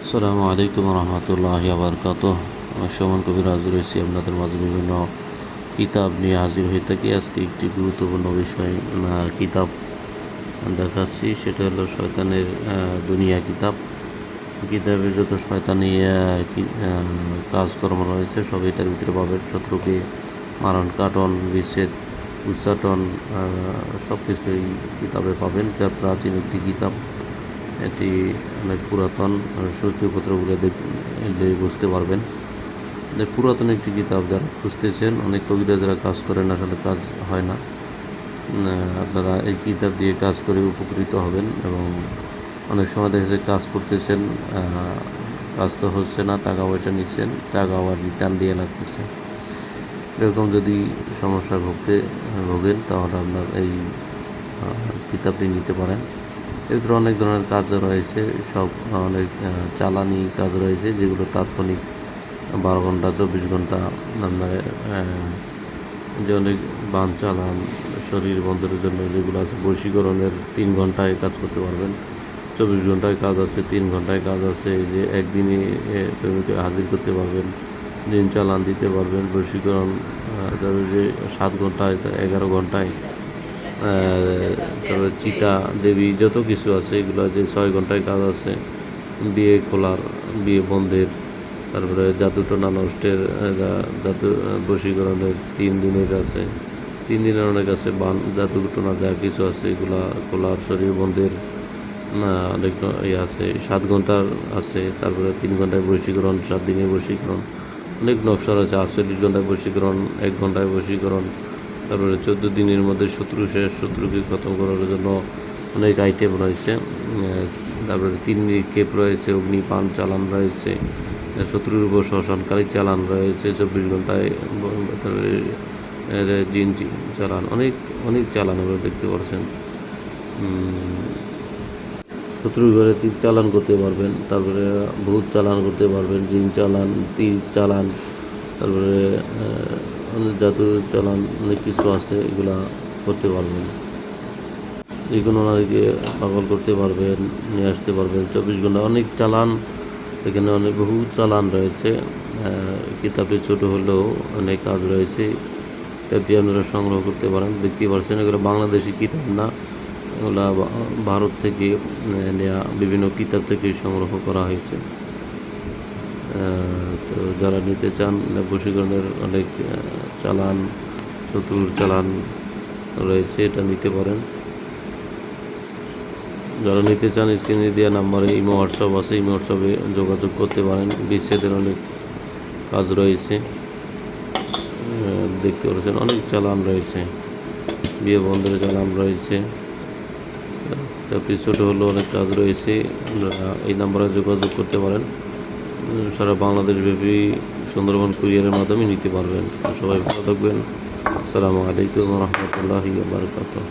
আসসালামু আলাইকুম রহমতুল্লাহি বারকাতুহ। সুমন কবির হাজির হয়েছি আপনাদের মাঝে বিভিন্ন কিতাব নিয়ে হাজির হয়ে থাকি। আজকে একটি গুরুত্বপূর্ণ বিষয় কিতাব দেখাচ্ছি, সেটা হলো শয়তানের দুনিয়া কিতাব। কিতাবের যত শয়তানি কাজকর্ম রয়েছে সব এটার ভিতরে পাবেন। শত্রুকে মারণ, কাটন, বিচ্ছেদ, উচ্চাটন, সব কিছুই কিতাবে পাবেন। এটা প্রাচীন একটি কিতাব, এটি অনেক পুরাতন। সূচিপত্রগুলো দেখলে বুঝতে পারবেন যে পুরাতন একটি কিতাব। যারা খুঁজতেছেন, অনেক কবিরা যারা কাজ করেন আসলে কাজ হয় না, আপনারা এই কিতাব দিয়ে কাজ করে উপকৃত হবেন। এবং অনেক সময় দেখা যায় কাজ করতেছেন, কাজ তো হচ্ছে না, টাকা পয়সা নিচ্ছেন, টাকা আবার রিটার্ন দিয়ে লাগতেছে। এরকম যদি সমস্যা ভোগেন তাহলে আপনার এই কিতাবটি নিতে পারেন। এরপরে অনেক ধরনের কাজ রয়েছে, সব অনেক চালানি কাজ রয়েছে যেগুলো তাৎক্ষণিক 12 ঘন্টা 24 ঘন্টা আপনার যে অনেক বান চালান শরীর বন্ধের জন্য যেগুলো আছে, বশীকরণের 3 ঘন্টায় কাজ করতে পারবেন, 24 ঘন্টায় কাজ আছে, 3 ঘন্টায় কাজ আছে। এই যে একদিনে প্রেমিকে হাজির করতে পারবেন, দিন চালান দিতে পারবেন। বশীকরণ যে 7 ঘন্টায়, 11 ঘন্টায়, তারপরে চিতা দেবী, যত কিছু আছে এগুলো যে 6 ঘন্টায় কাজ আছে। বিয়ে খোলার, বিয়ে বন্ধের, তারপরে জাদু টোনা নষ্টের, জাদু বশীকরণের 3 দিনের আছে, 3 দিনের অনেক আছে। জাদু টোনা যা কিছু আছে এগুলা খোলার, শরীর বন্ধের অনেক আছে। 7 ঘন্টার আছে, তারপরে 3 ঘন্টায় বশীকরণ, 7 দিনের বশীকরণ, অনেক নকশার আছে। 48 ঘন্টায় বশীকরণ, 1 ঘন্টায় বশীকরণ, তারপরে 14 দিনের মধ্যে শত্রুকে খতম করার জন্য অনেক আইটেম রয়েছে। তারপরে 3 নিক্ষেপ রয়েছে, অগ্নিপান চালান রয়েছে, শত্রুর উপর শ্মশানকারী চালান রয়েছে 24 ঘন্টায়, তারপরে জিন চালান, অনেক অনেক চালান আমরা দেখতে পাচ্ছেন। শত্রুর ঘরে তীর চালান করতে পারবেন, তারপরে ভূত চালান করতে পারবেন, জিন চালান, তীর চালান, তারপরে জাদু চালান, অনেক কিছু আছে, এগুলা করতে পারবেন। যে কোনো নারীকে পাগল করতে পারবেন, নিয়ে আসতে পারবেন 24 ঘন্টা, অনেক চালান। এখানে অনেক বহু চালান রয়েছে। কিতাবটি ছোটো হলেও অনেক কাজ রয়েছে। কিতাবটি আপনারা সংগ্রহ করতে পারেন। দেখতে পাচ্ছেন এগুলো বাংলাদেশি কিতাব না, এগুলা ভারত থেকে নেওয়া বিভিন্ন কিতাব থেকে সংগ্রহ করা হয়েছে। তো যারা নিতে চান, বশীকরণের অনেক চালান, শত্রুর চালান রয়েছে, এটা নিতে পারেন। যারা নিতে চান স্ক্রিনে দেওয়া নাম্বারে ইমো হোয়াটসঅ্যাপ আছে, ইমো হোয়াটসঅ্যাপে যোগাযোগ করতে পারেন। বিচ্ছেদের অনেক কাজ রয়েছে, দেখতে পাচ্ছেন অনেক চালান রয়েছে, বিয়ে বন্ধের চালান রয়েছে। তারপরে ছোটো হলেও অনেক কাজ রয়েছে, এই নাম্বারে যোগাযোগ করতে পারেন। সারা বাংলাদেশ ব্যাপী সুন্দরবন কুরিয়ারের মাধ্যমে নিতে পারবেন। সবাই ভালো থাকবেন। আসসালামু আলাইকুম রহমতুল্লাহি বারকাতুহু।